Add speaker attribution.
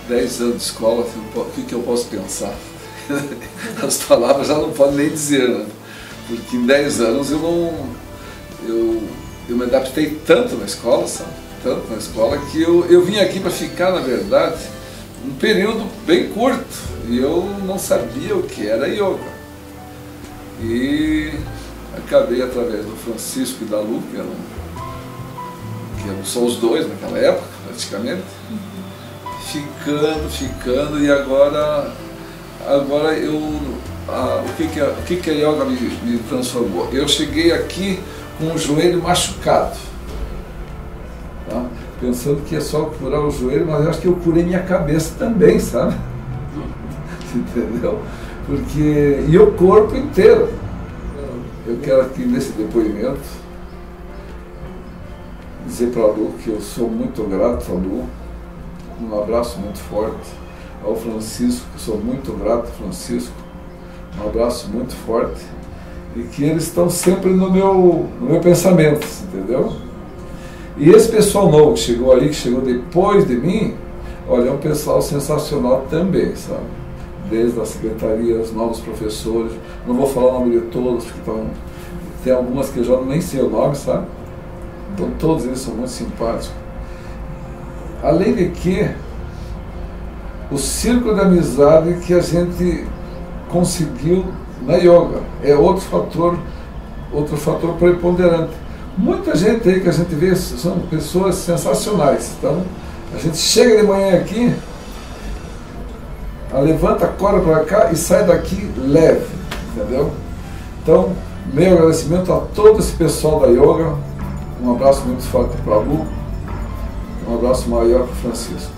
Speaker 1: 10 anos de escola, o que eu posso pensar? As palavras já não podem nem dizer, né? Porque em 10 anos eu me adaptei tanto na escola, sabe? Tanto na escola, que eu vim aqui para ficar, na verdade, um período bem curto, e eu não sabia o que era yoga. E acabei, através do Francisco e da Lu, que eram só os dois naquela época, praticamente, ficando, e agora o que a yoga me transformou? Eu cheguei aqui com o joelho machucado, tá? Pensando que é só curar o joelho, mas eu acho que eu curei minha cabeça também, sabe? Entendeu? E o corpo inteiro. Eu quero aqui, nesse depoimento, dizer para a Lu que eu sou muito grato a Lu, um abraço muito forte. Ao Francisco, que sou muito grato, Francisco, um abraço muito forte, e que eles estão sempre no meu pensamento, entendeu? E esse pessoal novo que chegou aí, que chegou depois de mim, olha, é um pessoal sensacional também, sabe? Desde a secretaria, os novos professores, não vou falar o nome de todos, porque tem algumas que eu já nem sei o nome, sabe? Então todos eles são muito simpáticos. Além de que, o círculo de amizade que a gente conseguiu na yoga é outro fator preponderante. Muita gente aí que a gente vê são pessoas sensacionais. Então, a gente chega de manhã aqui, levanta, corre para cá e sai daqui leve, entendeu? Então, meu agradecimento a todo esse pessoal da yoga, um abraço muito forte para a Lu, um abraço maior para o Francisco.